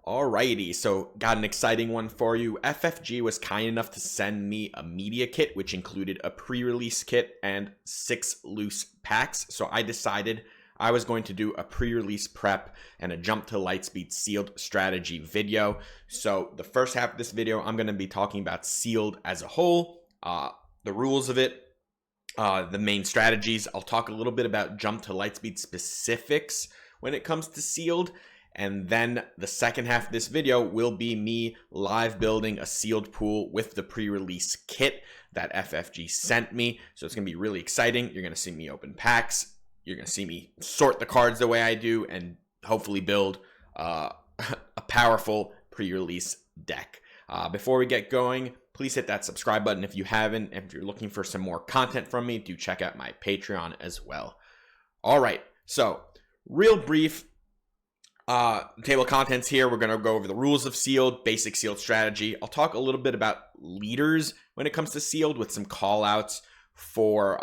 Alrighty, so got an exciting one for you. FFG was kind enough to send me a media kit, which included a pre-release kit and 6 loose packs. So I decided I was going to do a pre-release prep and a jump to lightspeed sealed strategy video. So the first half of this video, I'm going to be talking about sealed as a whole, the rules of it, the main strategies. I'll talk a little bit about jump to lightspeed specifics when it comes to sealed. And then the second half of this video will be me live building a sealed pool with the pre-release kit that FFG sent me. So it's going to be really exciting. You're going to see me open packs. You're going to see me sort the cards the way I do and hopefully build a powerful pre-release deck. Before we get going, please hit that subscribe button if you haven't. And if you're looking for some more content from me, do check out my Patreon as well. All right, so real brief table of contents here. We're going to go over the rules of sealed, basic sealed strategy. I'll talk a little bit about leaders when it comes to sealed with some call outs for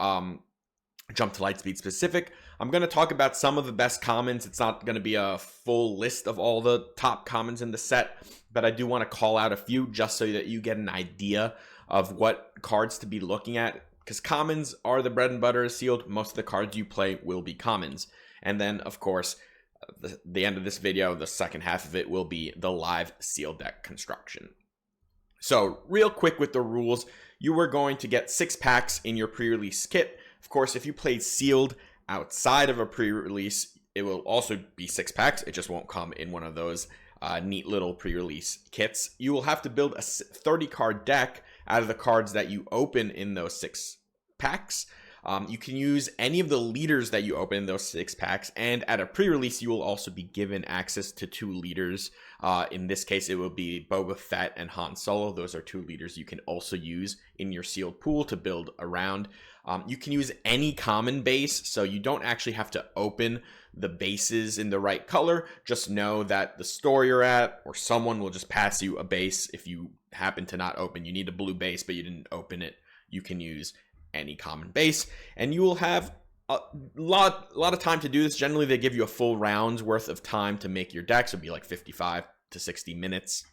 jump to lightspeed specific. I'm going to talk about some of the best commons. It's not going to be a full list of all the top commons in the set, but I do want to call out a few just so that you get an idea of what cards to be looking at, because commons are the bread and butter of sealed. Most of the cards you play will be commons. And then, of course, the end of this video, the second half of it will be the live sealed deck construction. So real quick with the rules, you are going to get 6 packs in your pre-release kit. Of course, if you played sealed outside of a pre-release, it will also be 6 packs. It just won't come in one of those neat little pre-release kits. You will have to build a 30 card deck out of the cards that you open in those 6 packs. You can use any of the leaders that you open in those 6 packs, and at a pre-release, you will also be given access to 2 leaders. In this case, it will be Boba Fett and Han Solo. Those are 2 leaders you can also use in your sealed pool to build around. You can use any common base, so you don't actually have to open the bases in the right color. Just know that the store you're at or someone will just pass you a base. If you happen to not open, you need a blue base, but you didn't open it, you can use any common base, and you will have a lot of time to do this. Generally, they give you a full round's worth of time to make your deck, so it'll be like 55 to 60 minutes.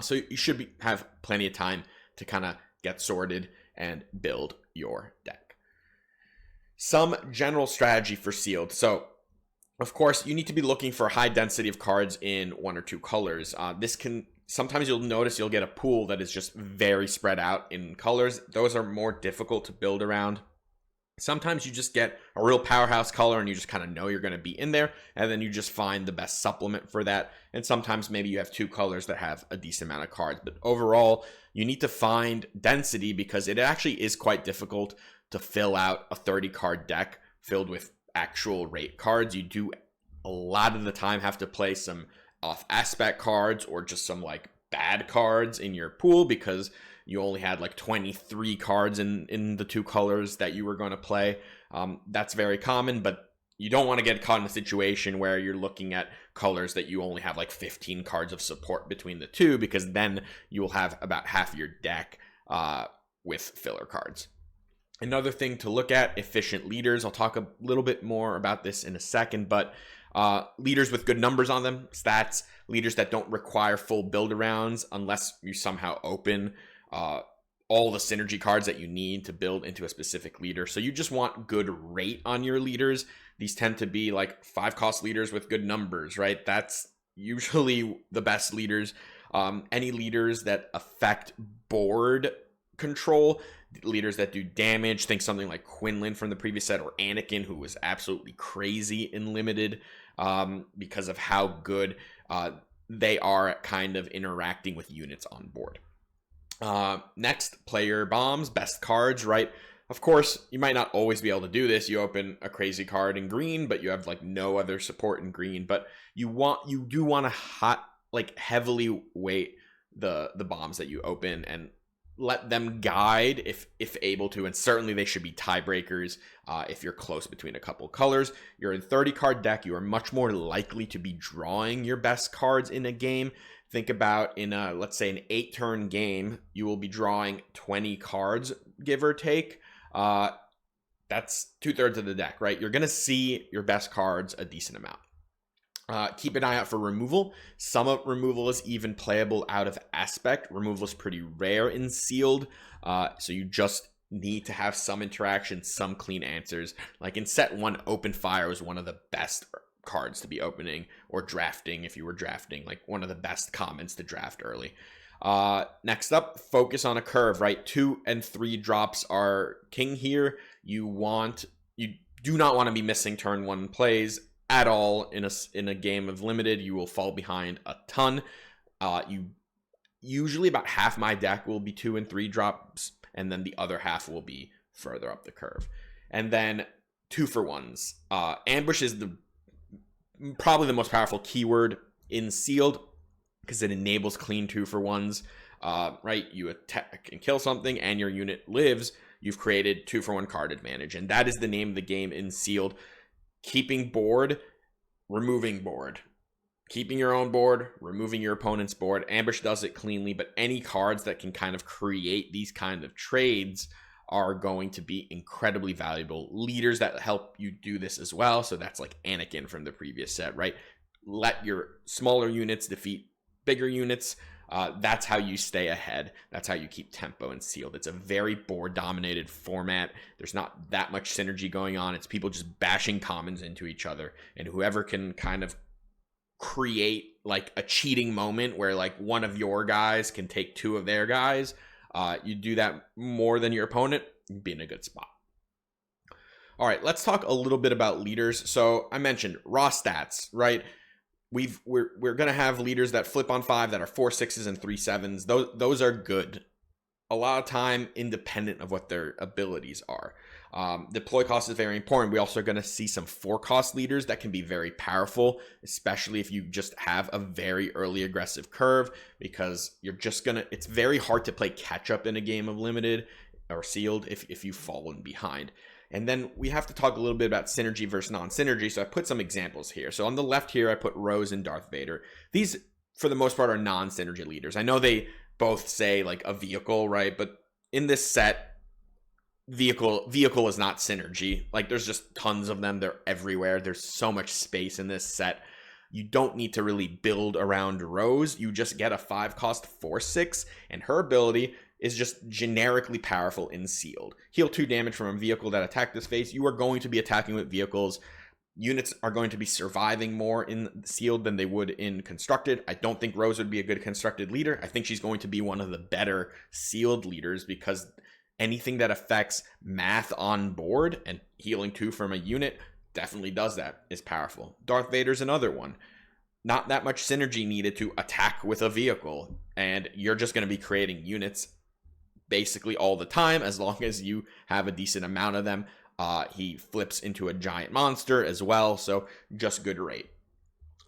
So you should have plenty of time to kind of get sorted and build your deck. Some general strategy for sealed. So, of course, you need to be looking for a high density of cards in 1 or 2 colors. Sometimes you'll notice you'll get a pool that is just very spread out in colors. Those are more difficult to build around. Sometimes you just get a real powerhouse color and you just kind of know you're going to be in there, and then you just find the best supplement for that. And sometimes maybe you have 2 colors that have a decent amount of cards. But overall, you need to find density because it actually is quite difficult to fill out a 30 card deck filled with actual rate cards. You do a lot of the time have to play some off aspect cards or just some like bad cards in your pool because you only had like 23 cards in the 2 colors that you were going to play. That's very common, but you don't want to get caught in a situation where you're looking at colors that you only have like 15 cards of support between the 2, because then you'll have about half your deck with filler cards. Another thing to look at, efficient leaders. I'll talk a little bit more about this in a second, but leaders with good numbers on them, stats, leaders that don't require full build arounds unless you somehow open all the synergy cards that you need to build into a specific leader. So you just want good rate on your leaders. These tend to be like 5 cost leaders with good numbers, right? That's usually the best leaders. Any leaders that affect board control, leaders that do damage, think something like Quinlan from the previous set, or Anakin, who was absolutely crazy in limited because of how good they are at kind of interacting with units on board. Next, player bombs, best cards, right? Of course, you might not always be able to do this. You open a crazy card in green, but you have like no other support in green. But you do want to heavily weight the bombs that you open and let them guide if able to, and certainly they should be tiebreakers if you're close between a couple colors. You're in 30 card deck, you are much more likely to be drawing your best cards in a game. Think about in a, let's say, an 8-turn game, you will be drawing 20 cards, give or take. That's 2/3 of the deck, right? You're going to see your best cards a decent amount. Keep an eye out for removal. Some of removal is even playable out of aspect. Removal is pretty rare in sealed, so you just need to have some interaction, some clean answers. Like in set 1, open fire was one of the best cards to be opening or drafting if you were drafting, like one of the best commons to draft early. Next up, focus on a curve, right? 2 and 3 drops are king here. You do not want to be missing turn 1 plays at all in a game of limited. You will fall behind a ton. You usually about half my deck will be 2 and 3 drops, and then the other half will be further up the curve. And then 2-for-1s. Ambush is probably the most powerful keyword in sealed because it enables clean 2-for-1s. Right, you attack and kill something, and your unit lives. You've created 2-for-1 card advantage, and that is the name of the game in sealed. Keeping board, removing board. Keeping your own board, removing your opponent's board. Ambush does it cleanly, but any cards that can kind of create these kind of trades are going to be incredibly valuable. Leaders that help you do this as well. So that's like Anakin from the previous set, right? Let your smaller units defeat bigger units. That's how you stay ahead. That's how you keep tempo and sealed. It's a very board dominated format. There's not that much synergy going on. It's people just bashing commons into each other, and whoever can kind of create like a cheating moment where like one of your guys can take 2 of their guys, you do that more than your opponent, you'd be in a good spot. All right, let's talk a little bit about leaders. So I mentioned raw stats, right? We're gonna have leaders that flip on 5 that are 4 6s and 3 7s. Those are good. A lot of time independent of what their abilities are. Deploy cost is very important. We also are going to see some 4-cost leaders that can be very powerful, especially if you just have a very early aggressive curve, because it's very hard to play catch up in a game of limited or sealed if you've fallen behind. And then we have to talk a little bit about synergy versus non-synergy. So I put some examples here. So on the left here, I put Rose and Darth Vader. These, for the most part, are non-synergy leaders. I know they both say like a vehicle, right? But in this set, vehicle is not synergy. Like there's just tons of them. They're everywhere. There's so much space in this set. You don't need to really build around Rose. You just get a 5-cost 4/6, and her ability is just generically powerful in sealed. Heal 2 damage from a vehicle that attacked this phase. You are going to be attacking with vehicles. Units are going to be surviving more in sealed than they would in constructed. I don't think Rose would be a good constructed leader. I think she's going to be one of the better sealed leaders, because anything that affects math on board and healing 2 from a unit definitely does that, is powerful. Darth Vader's another one. Not that much synergy needed to attack with a vehicle, and you're just going to be creating units basically all the time as long as you have a decent amount of them. He flips into a giant monster as well, so just good rate.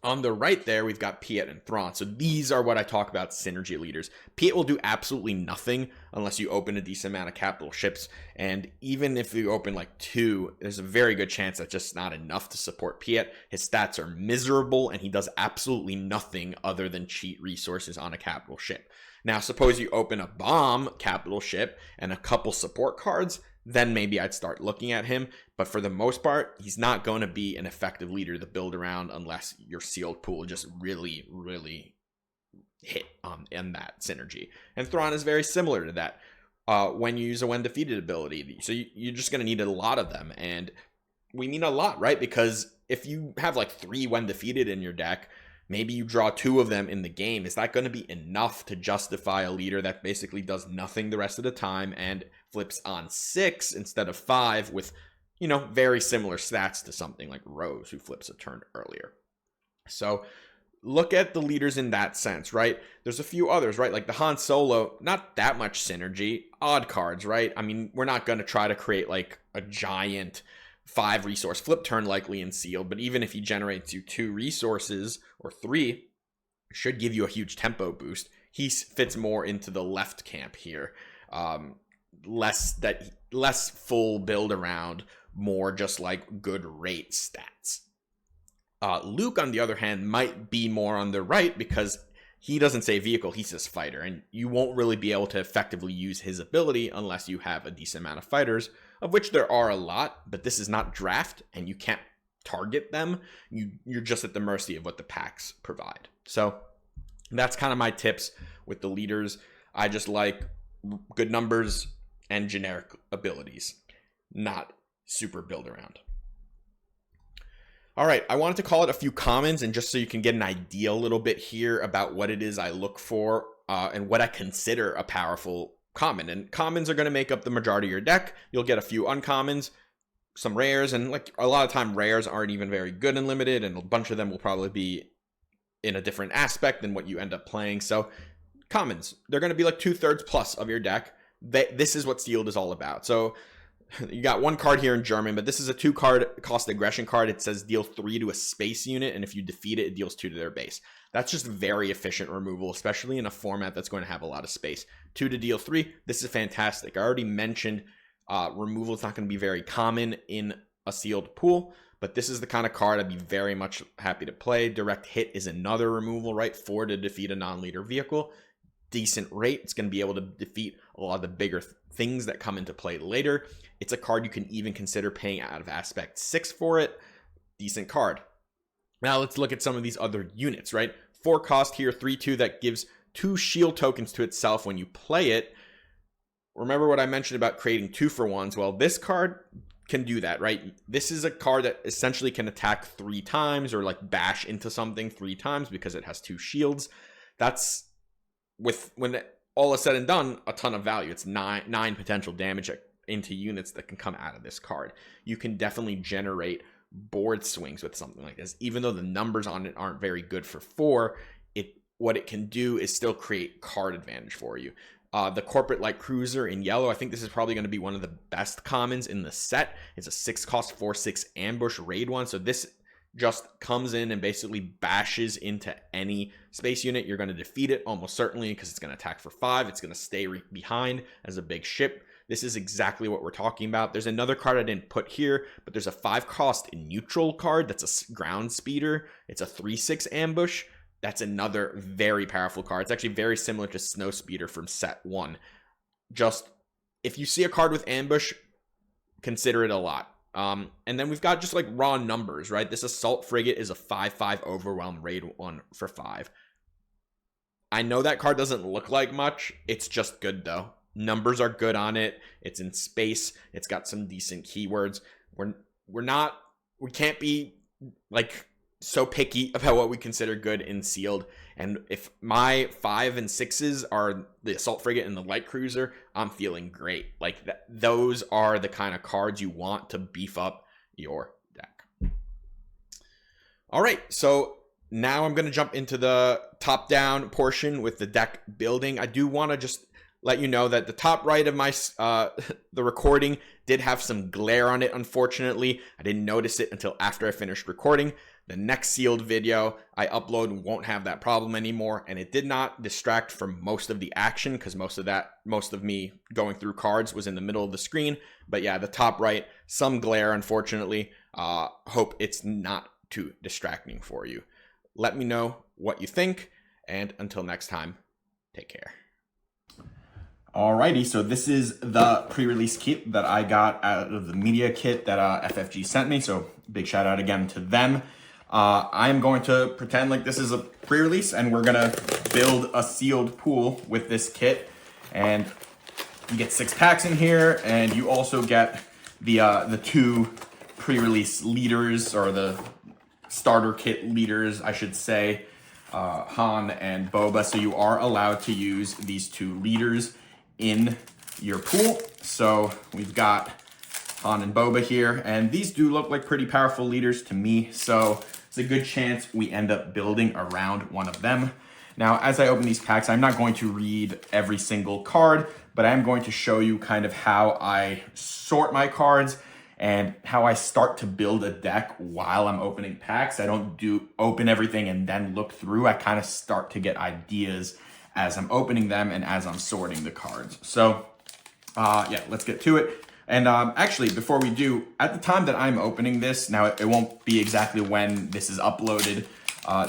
On the right there, we've got Piet and Thrawn. So these are what I talk about synergy leaders. Piet will do absolutely nothing unless you open a decent amount of capital ships. And even if you open like 2, there's a very good chance that's just not enough to support Piet. His stats are miserable, and he does absolutely nothing other than cheat resources on a capital ship. Now, suppose you open a bomb capital ship and a couple support cards, then maybe I'd start looking at him. But for the most part, he's not going to be an effective leader to build around unless your sealed pool just really, really hit in that synergy. And Thrawn is very similar to that when you use a when defeated ability. So you're just going to need a lot of them. And we mean a lot, right? Because if you have like 3 when defeated in your deck, maybe you draw 2 of them in the game. Is that going to be enough to justify a leader that basically does nothing the rest of the time and flips on 6 instead of 5 with, very similar stats to something like Rose, who flips a turn earlier? So look at the leaders in that sense, right? There's a few others, right? Like the Han Solo, not that much synergy. Odd cards, right? I mean, we're not going to try to create like a giant 5 resource flip turn likely in sealed, but even if he generates you 2 resources or 3, should give you a huge tempo boost. He fits more into the left camp here. Less full build around, more just like good rate stats. Luke, on the other hand, might be more on the right because he doesn't say vehicle, he says fighter, and you won't really be able to effectively use his ability unless you have a decent amount of fighters, of which there are a lot, but this is not draft, and you can't target them. You're just at the mercy of what the packs provide. So that's kind of my tips with the leaders. I just like good numbers and generic abilities, not super build around. All right, I wanted to call it a few commons, and just so you can get an idea a little bit here about what it is I look for and what I consider a powerful common. And commons are going to make up the majority of your deck. You'll get a few uncommons, some rares, and like a lot of time rares aren't even very good in limited, and a bunch of them will probably be in a different aspect than what you end up playing. So commons, they're going to be like 2/3 plus of your deck. This is what sealed is all about. So you got one card here in German, but this is a 2-card cost aggression card. It says deal 3 to a space unit, and if you defeat it, it deals 2 to their base. That's just very efficient removal, especially in a format that's going to have a lot of space. 2 to deal 3, this is fantastic. I already mentioned removal is not going to be very common in a sealed pool, but this is the kind of card I'd be very much happy to play. Direct hit is another removal, right? 4 to defeat a non-leader vehicle. Decent rate. It's going to be able to defeat a lot of the bigger things that come into play later. It's a card you can even consider paying out of aspect 6 for it. Decent card. Now let's look at some of these other units, right? 4 cost here, 3/2 that gives 2 shield tokens to itself when you play it. Remember what I mentioned about creating 2-for-1s? Well, this card can do that, right? This is a card that essentially can attack 3 times or like bash into something 3 times because it has 2 shields. That's, when all is said and done, a ton of value. It's 9 potential damage into units that can come out of this card. You can definitely generate board swings with something like this. Even though the numbers on it aren't very good for 4, what it can do is still create card advantage for you. The Corporate Light Cruiser in yellow, I think this is probably going to be one of the best commons in the set. It's a 6 cost 4/6 ambush raid one. So this just comes in and basically bashes into any space unit. You're going to defeat it almost certainly because it's going to attack for 5. It's going to stay behind as a big ship. This is exactly what we're talking about. There's another card I didn't put here, but there's a 5 cost neutral card that's a ground speeder. It's a 3/6 ambush. That's another very powerful card. It's actually very similar to Snow Speeder from set 1. Just, if you see a card with ambush, consider it a lot. And then we've got just like raw numbers, right? This Assault Frigate is a 5/5 Overwhelm raid 1 for 5. I know that card doesn't look like much. It's just good though. Numbers are good on it. It's in space. It's got some decent keywords. We can't be like so picky about what we consider good in sealed. And if my 5 and 6s are the Assault Frigate and the Light Cruiser, I'm feeling great. Like those are the kind of cards you want to beef up your deck. All right, so now I'm going to jump into the top down portion with the deck building. I do want to just let you know that the top right of my the recording did have some glare on it. Unfortunately, I didn't notice it until after I finished recording. The next sealed video I upload won't have that problem anymore, and it did not distract from most of the action because most of me going through cards was in the middle of the screen. But yeah, the top right, some glare, unfortunately. Hope it's not too distracting for you. Let me know what you think, and until next time, take care. Alrighty, so this is the pre-release kit that I got out of the media kit that FFG sent me, so big shout out again to them. I'm going to pretend like this is a pre-release, and we're gonna build a sealed pool with this kit. And you get 6 packs in here, and you also get the 2 pre-release leaders, or the starter kit leaders, I should say, Han and Boba. So you are allowed to use these 2 leaders in your pool. So we've got Han and Boba here, and these do look like pretty powerful leaders to me. So it's a good chance we end up building around one of them. Now, as I open these packs, I'm not going to read every single card, but I am going to show you kind of how I sort my cards and how I start to build a deck while I'm opening packs. I don't open everything and then look through. I kind of start to get ideas as I'm opening them and as I'm sorting the cards. So yeah, let's get to it. And actually, before we do, at the time that I'm opening this, now it won't be exactly when this is uploaded,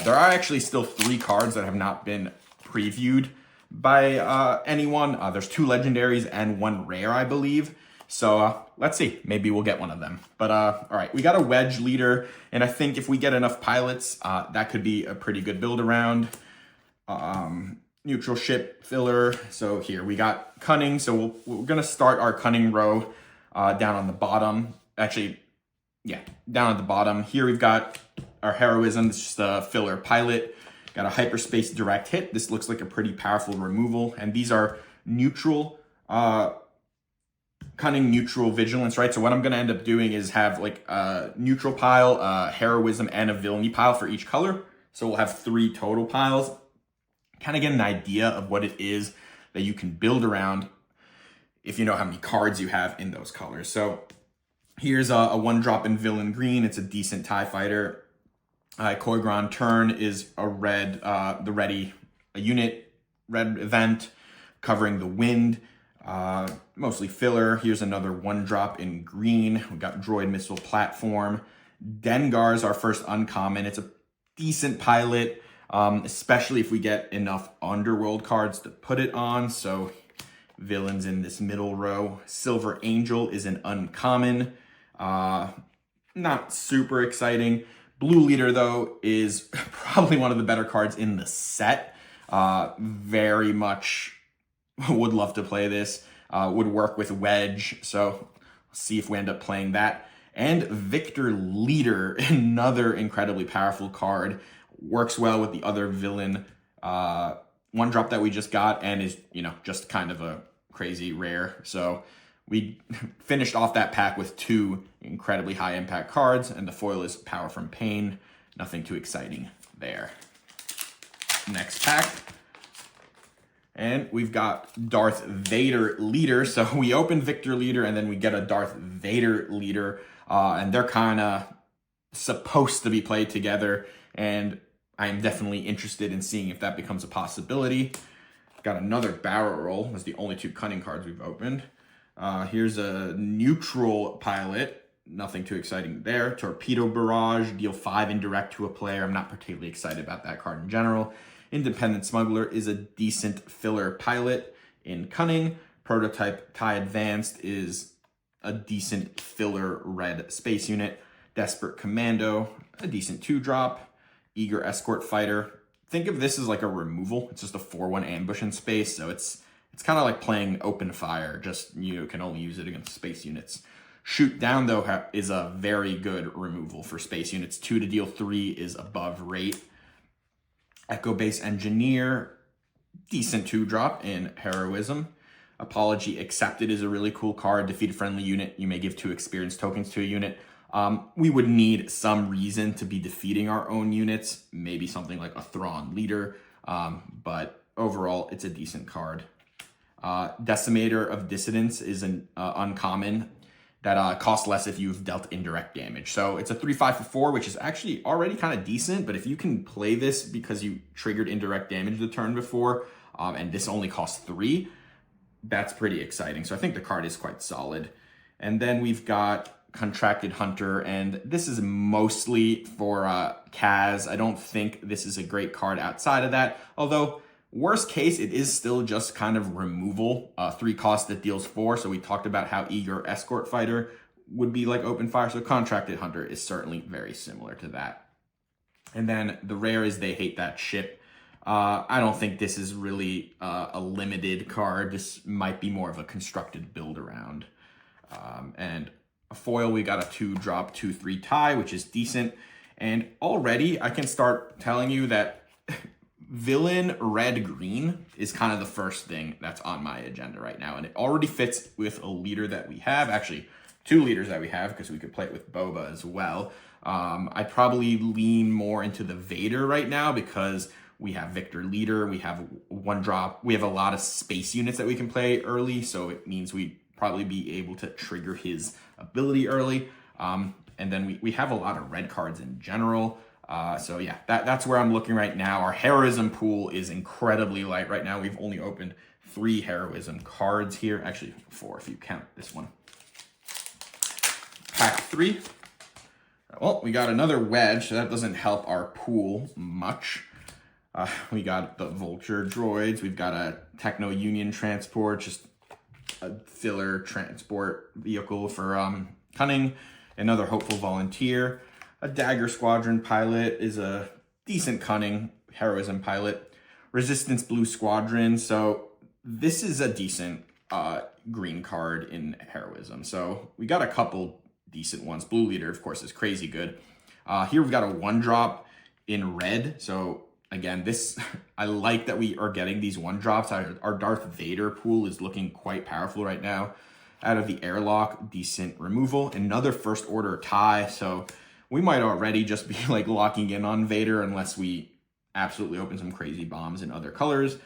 there are actually still 3 cards that have not been previewed by anyone. There's 2 legendaries and 1 rare, I believe. So let's see, maybe we'll get one of them. But all right, we got a wedge leader, and I think if we get enough pilots, that could be a pretty good build around. Neutral ship filler. So here we got cunning. So we're gonna start our cunning row down on the bottom. Actually, yeah, down at the bottom. Here we've got our heroism. It's just a filler pilot. Got a hyperspace direct hit. This looks like a pretty powerful removal, and these are neutral. Cunning, neutral, vigilance, right? So what I'm going to end up doing is have like a neutral pile, a heroism, and a villainy pile for each color. So we'll have 3 total piles. Kind of get an idea of what it is that you can build around if you know how many cards you have in those colors. So here's a 1-drop in villain green. It's a decent TIE fighter. Koigron turn is a red, the ready, a unit, red event covering the wind. Mostly filler. Here's another 1-drop in green. We got droid missile platform. Dengar's our first uncommon. It's a decent pilot, especially if we get enough underworld cards to put it on. So villains in this middle row. Silver Angel is an uncommon. Not super exciting. Blue Leader, though, is probably one of the better cards in the set. Very much would love to play this. Would work with Wedge, so see if we end up playing that. And Victor Leader, another incredibly powerful card. Works well with the other villain 1-drop that we just got, and is, you know, just kind of a crazy rare. So we finished off that pack with 2 incredibly high impact cards, and the foil is Power from Pain. Nothing too exciting there. Next pack. And we've got Darth Vader Leader. So we open Victor Leader, and then we get a Darth Vader Leader. And they're kind of supposed to be played together. And I'm definitely interested in seeing if that becomes a possibility. Got another barrel roll. That's the only 2 cunning cards we've opened. Here's a neutral pilot. Nothing too exciting there. Torpedo Barrage. Deal 5 indirect to a player. I'm not particularly excited about that card in general. Independent Smuggler is a decent filler pilot in cunning. Prototype TIE Advanced is a decent filler red space unit. Desperate Commando, a decent 2-drop. Eager Escort Fighter. Think of this as like a removal. It's just a 4/1 ambush in space, so it's kind of like playing open fire, just you can only use it against space units. Shoot Down, though, is a very good removal for space units. 2 to deal 3 is above rate. Echo Base Engineer, decent 2-drop in Heroism. Apology Accepted is a really cool card. Defeat a friendly unit. You may give 2 experience tokens to a unit. We would need some reason to be defeating our own units. Maybe something like a Thrawn Leader. But overall, it's a decent card. Decimator of Dissidents is an uncommon that costs less if you've dealt indirect damage. So it's a 3/5 for 4, which is actually already kind of decent, but if you can play this because you triggered indirect damage the turn before, and this only costs 3, that's pretty exciting. So I think the card is quite solid. And then we've got Contracted Hunter, and this is mostly for Kaz. I don't think this is a great card outside of that, although worst case, it is still just kind of removal. 3 cost that deals 4. So we talked about how Eager Escort Fighter would be like open fire. So Contracted Hunter is certainly very similar to that. And then the rare is They Hate That Ship. I don't think this is really a limited card. This might be more of a constructed build around. And a foil, we got a 2-drop 2/3 tie, which is decent. And already I can start telling you that villain red green is kind of the first thing that's on my agenda right now, and it already fits with a leader that we have, actually 2 leaders that we have, because we could play it with Boba as well. I'd probably lean more into the Vader right now because we have Victor Leader, we have 1-drop, we have a lot of space units that we can play early, so it means we'd probably be able to trigger his ability early. And then we have a lot of red cards in general. So yeah, that's where I'm looking right now. Our heroism pool is incredibly light right now. We've only opened 3 heroism cards here. Actually, 4 if you count this one. Pack 3. Well, we got another wedge, so that doesn't help our pool much. We got the Vulture droids. We've got a Techno Union transport, just a filler transport vehicle for Cunning. Another hopeful volunteer. A Dagger Squadron pilot is a decent Cunning heroism pilot. Resistance Blue Squadron. So this is a decent green card in heroism. So we got a couple decent ones. Blue Leader, of course, is crazy good. Here we've got a 1-drop in red. So again, this I like that we are getting these 1-drops. Our Darth Vader pool is looking quite powerful right now. Out of the airlock, decent removal. Another first order tie. So we might already just be like locking in on Vader unless we absolutely open some crazy bombs in other colors.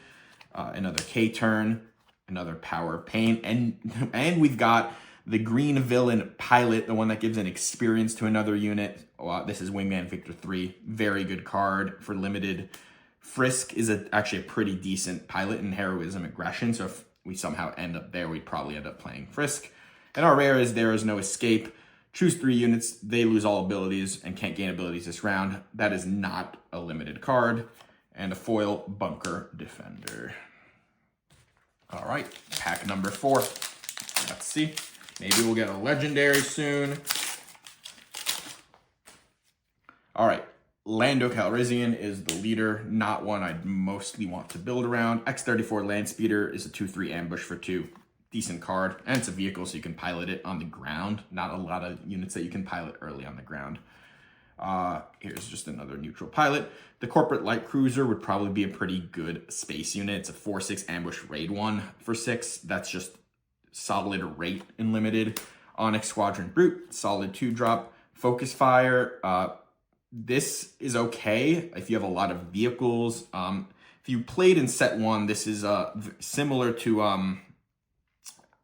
Another K-turn, another Power Pain, and we've got the green villain pilot, the one that gives an experience to another unit. This is Wingman Victor 3. Very good card for limited. Frisk is actually a pretty decent pilot in heroism aggression, so if we somehow end up there, we'd probably end up playing Frisk. And our rare is There Is No Escape. Choose 3 units, they lose all abilities and can't gain abilities this round. That is not a limited card. And a foil Bunker Defender. All right, pack number 4. Let's see. Maybe we'll get a legendary soon. All right, Lando Calrissian is the leader, not one I'd mostly want to build around. X-34 Landspeeder is a 2/3 ambush for 2. Decent card, and it's a vehicle, so you can pilot it on the ground. Not a lot of units that you can pilot early on the ground. Here's just another neutral pilot. The Corporate Light Cruiser would probably be a pretty good space unit. It's a 4/6 ambush raid 1 for 6. That's just solid rate in limited. Onyx Squadron Brute, solid 2-drop. Focus Fire, this is okay if you have a lot of vehicles. If you played in set 1, this is similar to, wow,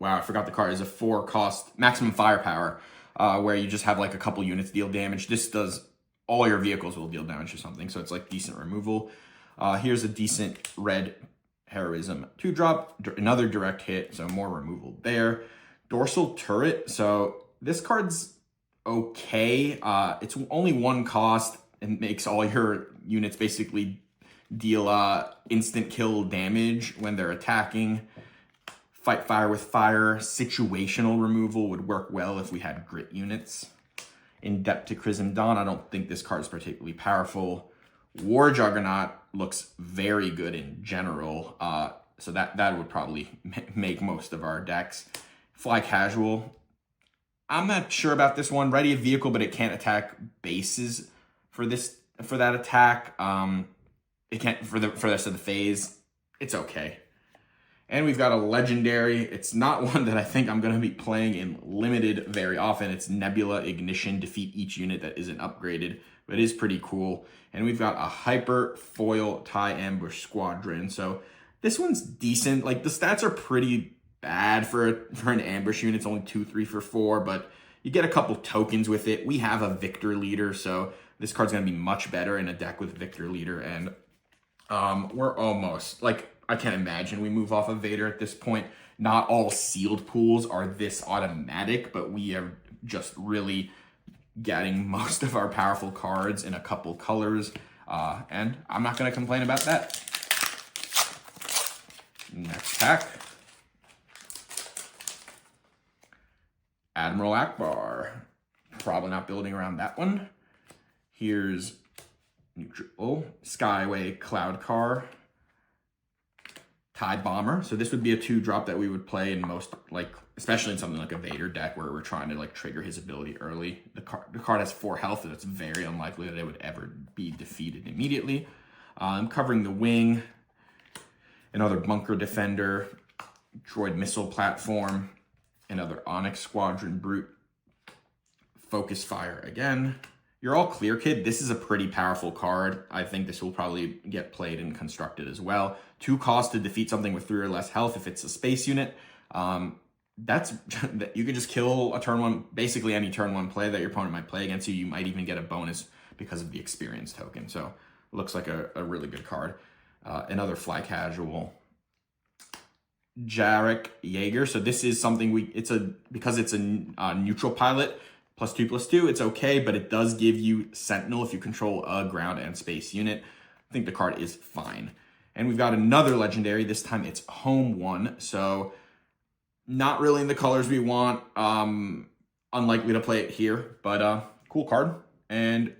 I forgot the card. It's a 4-cost maximum firepower, where you just have like a couple units deal damage. This does, all your vehicles will deal damage or something, so it's like decent removal. Here's a decent red heroism 2-drop, another direct hit, so more removal there. Dorsal Turret, so this card's okay. It's only 1 cost and makes all your units basically deal instant kill damage when they're attacking. Fight fire with fire. Situational removal would work well if we had grit units. In Depth to Crimson Dawn, I don't think this card is particularly powerful. War Juggernaut looks very good in general, so that would probably make most of our decks. Fly Casual, I'm not sure about this one. Ready a vehicle, but it can't attack bases for that attack. It can't for the rest of the phase. It's okay. And we've got a legendary. It's not one that I think I'm going to be playing in limited very often. It's Nebula Ignition. Defeat each unit that isn't upgraded, but it is pretty cool. And we've got a Hyper Foil TIE Ambush Squadron. So this one's decent. Like, the stats are pretty bad for an ambush unit. It's only 2/3 for 4, but you get a couple tokens with it. We have a Victor Leader, so this card's going to be much better in a deck with Victor Leader. And we're almost, like, I can't imagine we move off of Vader at this point. Not all sealed pools are this automatic, but we are just really getting most of our powerful cards in a couple colors. And I'm not going to complain about that. Next pack. Admiral Akbar. Probably not building around that one. Here's neutral Skyway Cloud Car. TIE Bomber. So this would be a 2-drop that we would play in most, like, especially in something like a Vader deck where we're trying to, like, trigger his ability early. The card has 4 health, and it's very unlikely that it would ever be defeated immediately. Covering the wing. Another Bunker Defender. Droid Missile Platform. Another Onyx Squadron Brute. Focus Fire again. You're all clear, kid. This is a pretty powerful card. I think this will probably get played and constructed as well. 2 costs to defeat something with 3 or less health if it's a space unit. That's you could just kill a turn 1, basically any turn 1 play that your opponent might play against you. You might even get a bonus because of the experience token. So it looks like a really good card. Another Fly Casual. Jarek Jaeger. So this is something because it's a neutral pilot. +2/+2, it's okay, but it does give you Sentinel if you control a ground and space unit. I think the card is fine. And we've got another legendary. This time it's home 1. So Not really in the colors we want. Unlikely to play it here, but cool card. And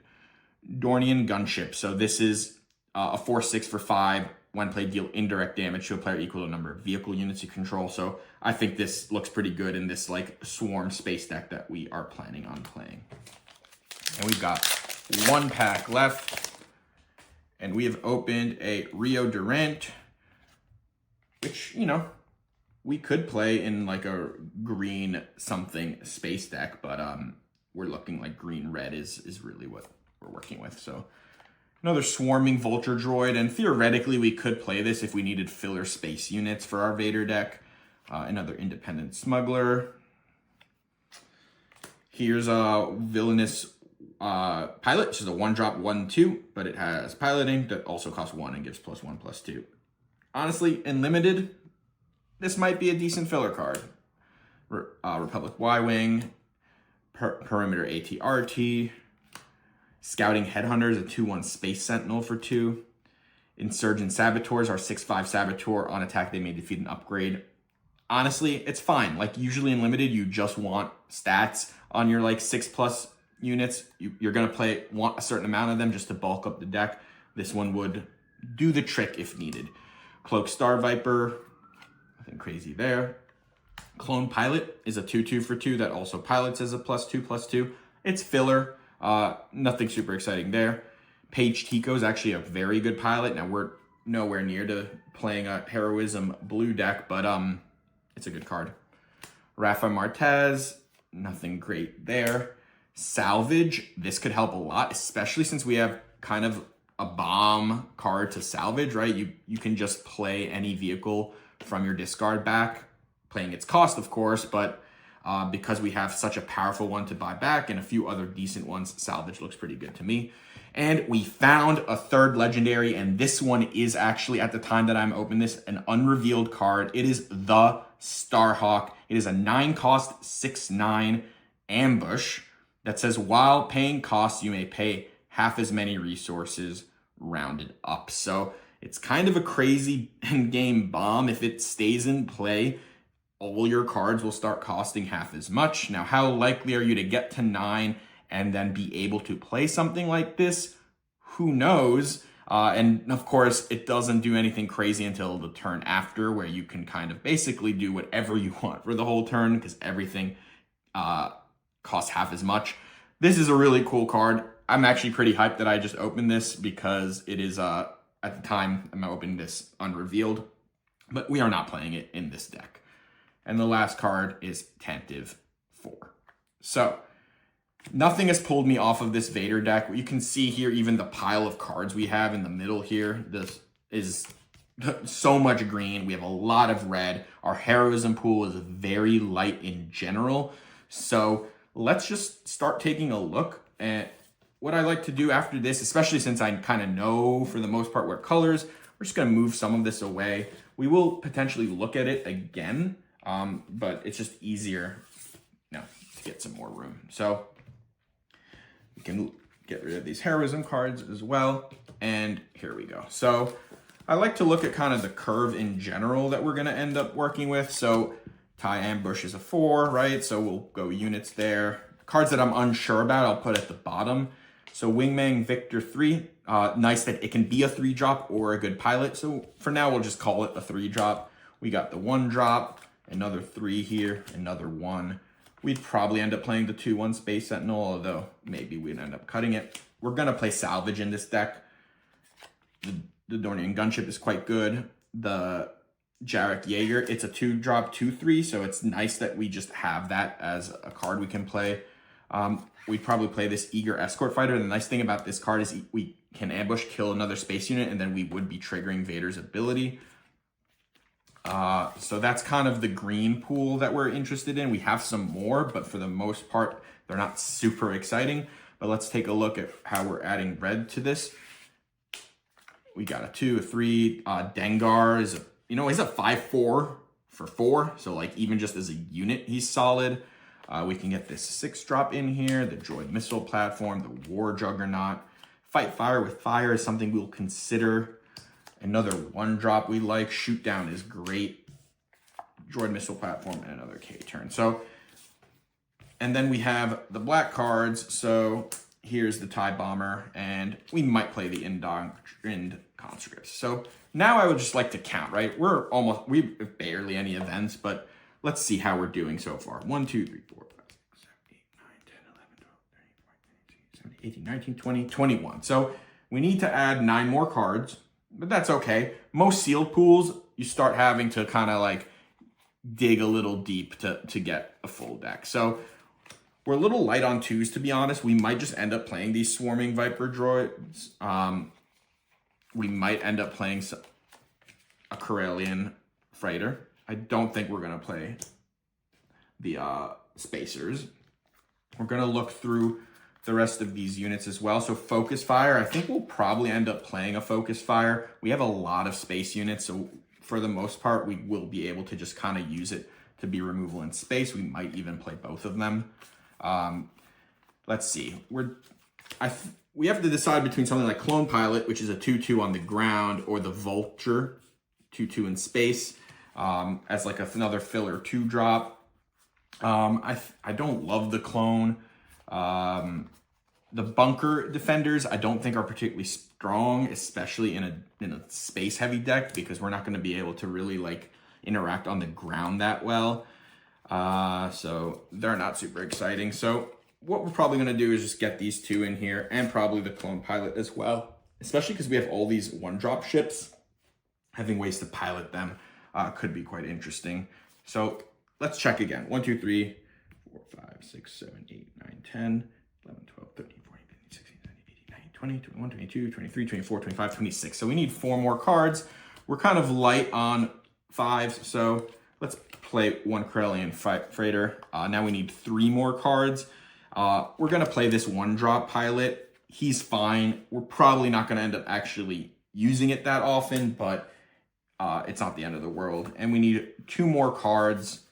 Dornian Gunship. So this is a 4/6 for 5. When played, deal indirect damage to a player equal to the number of vehicle units you control. So I think this looks pretty good in this like swarm space deck that we are planning on playing. And we've got one pack left. And we have opened a Rio Durant, which, you know, we could play in like a green something space deck, but we're looking like green red is really what we're working with. So another swarming vulture droid, and theoretically we could play this if we needed filler space units for our Vader deck. Another independent smuggler. Here's a villainous pilot. This is a 1-drop 1/2, but it has piloting that also costs 1 and gives +1/+2. Honestly, in limited, this might be a decent filler card. Republic Y-Wing, Perimeter AT-RT, Scouting Headhunters, a 2/1 Space Sentinel for 2. Insurgent Saboteurs, our 6/5 Saboteur. On attack, they may defeat an upgrade. Honestly, it's fine. Like, usually in limited, you just want stats on your, like, 6+ units. You're going to want a certain amount of them just to bulk up the deck. This one would do the trick if needed. Cloak Star Viper, nothing crazy there. Clone Pilot is a 2/2 for 2 that also pilots as a +2/+2. It's filler. Nothing super exciting there. Paige Tico is actually a very good pilot. Now, we're nowhere near to playing a Heroism blue deck, but it's a good card. Rafa Martez, nothing great there. Salvage, this could help a lot, especially since we have kind of a bomb card to salvage, right? You can just play any vehicle from your discard back, playing its cost, of course, but because we have such a powerful one to buy back and a few other decent ones, salvage looks pretty good to me. And we found a third legendary, and this one is actually, at the time that I'm opening this, an unrevealed card. It is the Starhawk. It is a 9-cost 6/9 ambush that says, while paying costs, you may pay half as many resources rounded up. So it's kind of a crazy end-game bomb. If it stays in play, all your cards will start costing half as much. Now, how likely are you to get to 9 and then be able to play something like this? Who knows? And of course, it doesn't do anything crazy until the turn after, where you can kind of basically do whatever you want for the whole turn because everything costs half as much. This is a really cool card. I'm actually pretty hyped that I just opened this because it is, at the time I'm opening this, unrevealed, but we are not playing it in this deck. And the last card is Tantive 4. So nothing has pulled me off of this Vader deck. You can see here even the pile of cards we have in the middle here. This is so much green. We have a lot of red. Our heroism pool is very light in general. So let's just start taking a look at what I like to do after this, especially since I kind of know for the most part what colors. We're just going to move some of this away. We will potentially look at it again, but it's just easier now to get some more room. So we can get rid of these heroism cards as well. And here we go. So I like to look at kind of the curve in general that we're going to end up working with. So TIE Ambush is a 4, right? So we'll go units there. Cards that I'm unsure about, I'll put at the bottom. So Wingman Victor 3, nice that it can be a 3-drop or a good pilot. So for now, we'll just call it a 3-drop. We got the 1-drop, another 3 here, another 1. We'd probably end up playing the 2/1 Space Sentinel, although maybe we'd end up cutting it. We're going to play salvage in this deck. The Dornian Gunship is quite good. The Jarek Jaeger, it's a 2-drop 2/3, so it's nice that we just have that as a card we can play. We'd probably play this Eager Escort Fighter. The nice thing about this card is we can ambush, kill another space unit, and then we would be triggering Vader's ability. So that's kind of the green pool that we're interested in. We have some more, but for the most part, they're not super exciting. But let's take a look at how we're adding red to this. We got a 2, a 3. Dengar is he's a 5/4 for 4. So like even just as a unit, he's solid. We can get this 6-drop in here, the Droid Missile Platform, the War Juggernaut. Fight Fire with Fire is something we'll consider. Another 1-drop we like. Shoot Down is great. droid missile platform, and another K turn. So, and then we have the black cards. So here's the TIE Bomber, and we might play the Ind conscripts. So now I would just like to count, right? We have barely any events, but let's see how we're doing so far. 1, 2, 3, 4, 5, 6, 7, 8, 9, 10, 11, 12, 13, 14, 15, 16, 17, 18, 19, 20, 21. So we need to add 9 more cards, but that's okay. Most sealed pools, you start having to kind of like dig a little deep to get a full deck. So we're a little light on 2s, to be honest. We might just end up playing these Swarming Viper droids. We might end up playing a Corellian Freighter. I don't think we're going to play the Spacers. We're going to look through the rest of these units as well. So Focus Fire, I think we'll probably end up playing a Focus Fire. We have a lot of space units, so for the most part, we will be able to just kind of use it to be removal in space. We might even play both of them. Let's see. We have to decide between something like Clone Pilot, which is a 2/2 on the ground, or the Vulture, 2/2 in space, as like another filler 2-drop. I don't love the Clone. The Bunker Defenders I don't think are particularly strong, especially in a space heavy deck, because we're not going to be able to really like interact on the ground that well. So they're not super exciting. So what we're probably going to do is just get these 2 in here, and probably the Clone Pilot as well, especially because we have all these 1-drop ships. Having ways to pilot them could be quite interesting. So let's check again. 1, 2, 3, 4, 5, 6, 7, 8, 9, 10, 11, 12, 13, 14, 15, 16, 17, 18, 19, 20, 21, 22, 23, 24, 25, 26. So we need 4 more cards. We're kind of light on 5s, so let's play 1 Corellian Freighter. Now we need 3 more cards. We're going to play this 1-drop pilot. He's fine. We're probably not going to end up actually using it that often, but it's not the end of the world. And we need 2 more cards.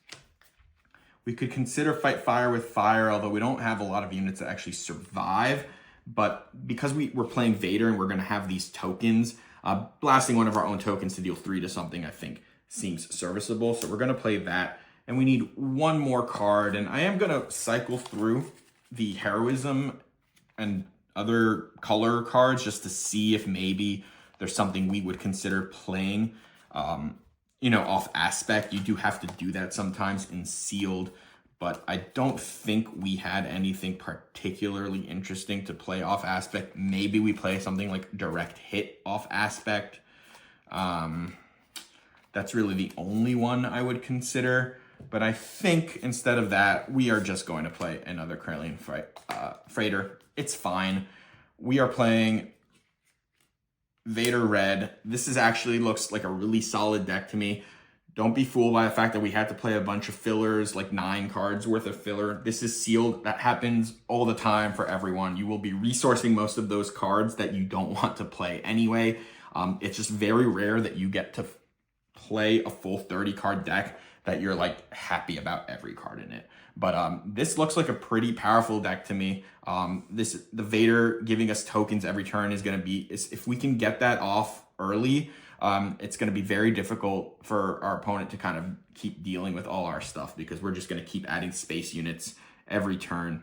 We could consider Fight Fire with Fire, although we don't have a lot of units that actually survive. But because we're playing Vader and we're going to have these tokens, blasting one of our own tokens to deal 3 to something, I think, seems serviceable. So we're going to play that. And we need 1 more card. And I am going to cycle through the Heroism and other color cards just to see if maybe there's something we would consider playing, off aspect. You do have to do that sometimes in sealed, but I don't think we had anything particularly interesting to play off aspect. Maybe we play something like direct hit off aspect. That's really the only one I would consider. But I think instead of that, we are just going to play another Corellian Freighter. It's fine. We are playing Vader Red. This actually looks like a really solid deck to me. Don't be fooled by the fact that we had to play a bunch of fillers, like 9 cards worth of filler. This is sealed. That happens all the time for everyone. You will be resourcing most of those cards that you don't want to play anyway. It's just very rare that you get to play a full 30-card deck that you're like happy about every card in it. But this looks like a pretty powerful deck to me. The Vader giving us tokens every turn is going to be, if we can get that off early, it's going to be very difficult for our opponent to kind of keep dealing with all our stuff, because we're just going to keep adding space units every turn.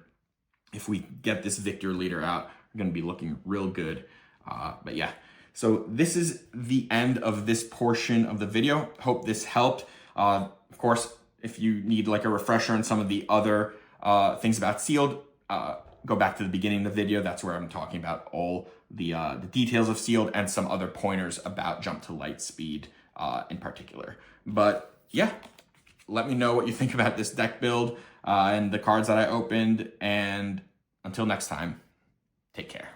If we get this Victor Leader out, we're going to be looking real good. But yeah, so this is the end of this portion of the video. Hope this helped. Of course, if you need like a refresher on some of the other things about sealed, go back to the beginning of the video. That's where I'm talking about all the details of sealed and some other pointers about jump to light speed in particular. But yeah, let me know what you think about this deck build and the cards that I opened. And until next time, take care.